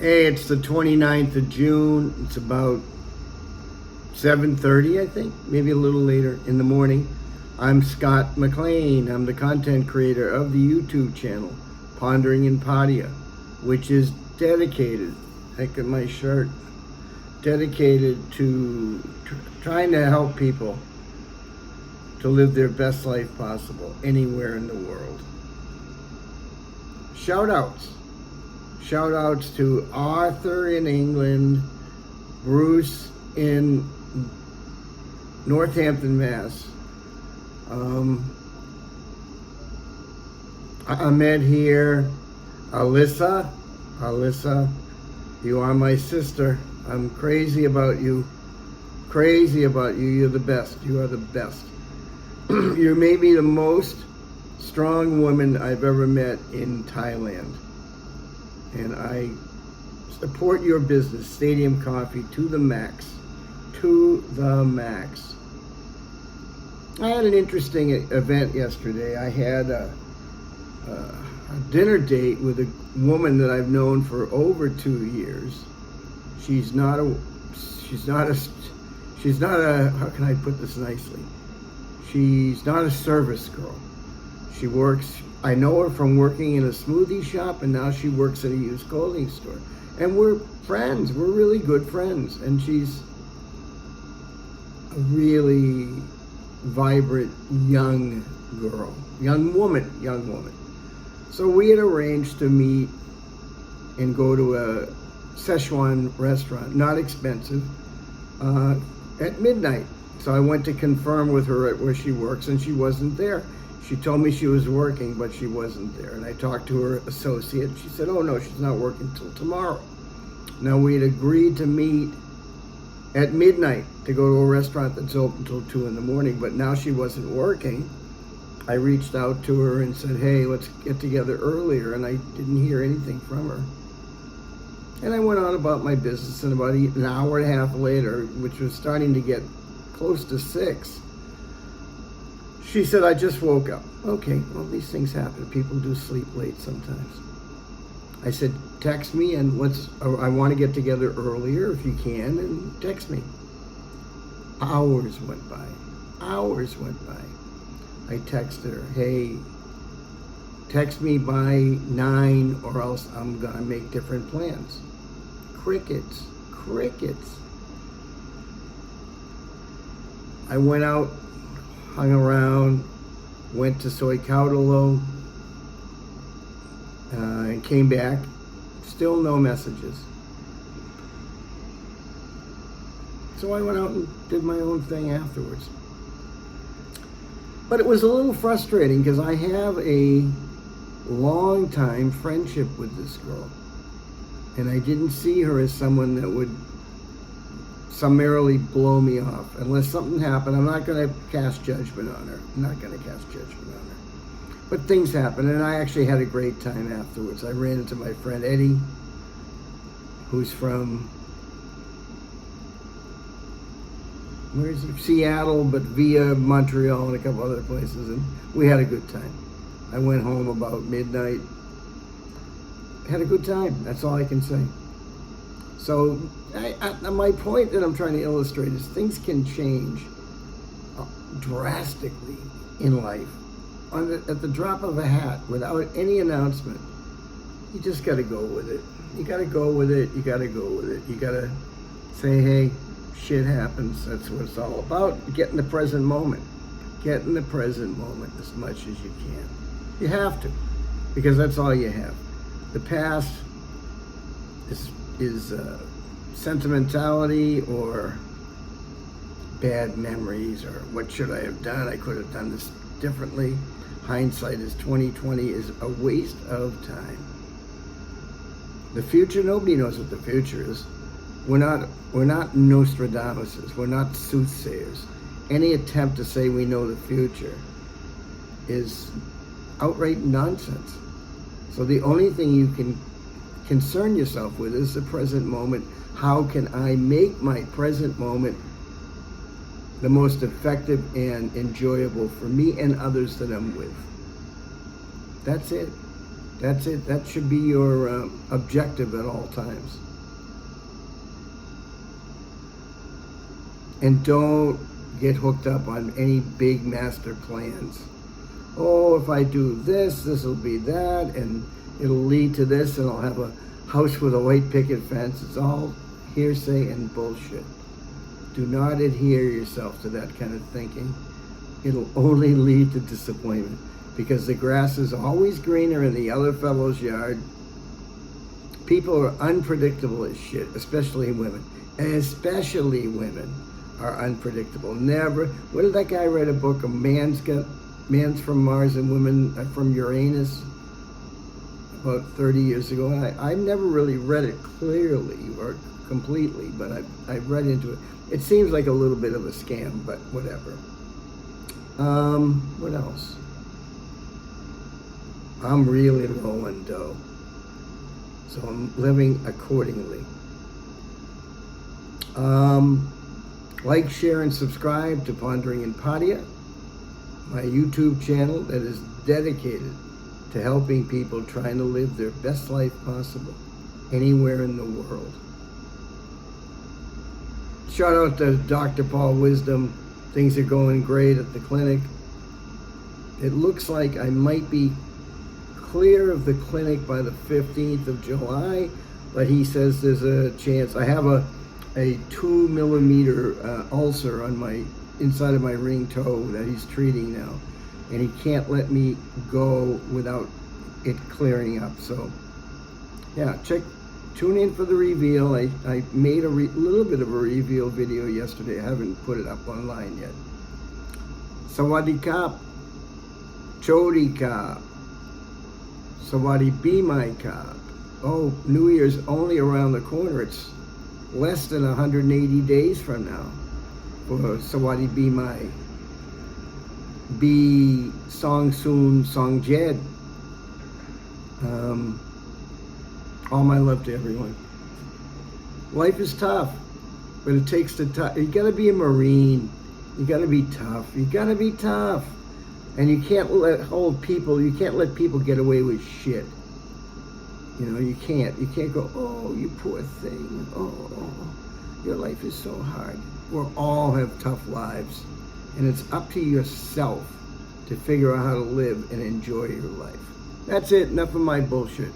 Hey, it's the 29th of June. It's about 7:30, I think, maybe a little later in the morning. I'm Scott McLean. I'm the content creator of the YouTube channel Pondering in Pattaya, which is dedicated, look at my shirt, dedicated to trying to help people to live their best life possible anywhere in the world. Shout outs to Arthur in England, Bruce in Northampton, Mass. Ahmed here. Alyssa, you are my sister. I'm crazy about you. You're the best. You are the best. You may be the most strong woman I've ever met in Thailand. And I support your business, Stadium Coffee, to the max. To the max. I had an interesting event yesterday. I had a dinner date with a woman that I've known for over 2 years. She's not a, how can I put this nicely? She's not a service girl. She works, I know her from working in a smoothie shop, and now she works at a used clothing store. And we're friends, we're really good friends. And she's a really vibrant young girl, young woman. So we had arranged to meet and go to a Szechuan restaurant, not expensive, at midnight. So I went to confirm with her at where she works, and she wasn't there. She told me she was working, but she wasn't there. And I talked to her associate. She said, oh no, she's not working till tomorrow. Now we had agreed to meet at midnight to go to a restaurant that's open till 2 in the morning, but now she wasn't working. I reached out to her and said, hey, let's get together earlier, and I didn't hear anything from her. And I went on about my business, and about an hour and a half later, which was starting to get close to 6, she said, I just woke up. Okay, well, these things happen. People do sleep late sometimes. I said, text me and I want to get together earlier if you can, and text me. Hours went by. I texted her, hey, text me by 9 or else I'm gonna make different plans. Crickets. I went out, hung around, went to Soy Caudalo, and came back. Still no messages. So I went out and did my own thing afterwards. But it was a little frustrating because I have a long time friendship with this girl. And I didn't see her as someone that would summarily blow me off. Unless something happened, I'm not going to cast judgment on her. But things happen, and I actually had a great time afterwards. I ran into my friend Eddie, who's from, where's he? Seattle, but via Montreal and a couple other places, and we had a good time. I went home about midnight. Had a good time, that's all I can say. So my point that I'm trying to illustrate is things can change drastically in life at the drop of a hat without any announcement. You just got to go with it. You got to say, hey, shit happens. That's what it's all about. Get in the present moment. Get in the present moment as much as you can. You have to, because that's all you have. The past is sentimentality or bad memories or what should I have done? I could have done this differently. Hindsight is 20/20 is a waste of time. The future, nobody knows what the future is. We're not Nostradamuses. We're not soothsayers. Any attempt to say we know the future is outright nonsense. So the only thing you can concern yourself with is the present moment. How can I make my present moment the most effective and enjoyable for me and others that I'm with? That's it. That's it. That should be your objective at all times. And don't get hooked up on any big master plans. Oh, if I do this, this will be that, and it'll lead to this, and I'll have a house with a white picket fence. It's all hearsay and bullshit. Do not adhere yourself to that kind of thinking. It'll only lead to disappointment, because the grass is always greener in the other fellow's yard. People are unpredictable as shit, especially women. And especially women are unpredictable. Never. What did that guy write a book of man's from Mars and women are from Uranus about 30 years ago? And I've never really read it clearly or completely, but I've read into it. It seems like a little bit of a scam, but whatever. What else? I'm really low on dough, so I'm living accordingly. Like, share, and subscribe to Pondering in Pattaya, my YouTube channel that is dedicated to helping people trying to live their best life possible anywhere in the world. Shout out to Dr. Paul Wisdom. Things are going great at the clinic. It looks like I might be clear of the clinic by the 15th of July, but he says there's a chance. I have a 2 millimeter ulcer on my inside of my ring toe that he's treating now, and he can't let me go without it clearing up. So yeah, tune in for the reveal. I made a little bit of a reveal video yesterday. I haven't put it up online yet. Sawadee Kap, Chodi Kap, Sawadee Be My Kap. Oh, New Year's only around the corner. It's less than 180 days from now for Sawadee Be My. Be Song Soon Song Jed. All my love to everyone. Life is tough, but it takes the tough. You gotta be a Marine. You gotta be tough. You gotta be tough. And you can't let people get away with shit. You know, you can't go, oh, you poor thing. Oh, your life is so hard. We all have tough lives. And it's up to yourself to figure out how to live and enjoy your life. That's it. Enough of my bullshit.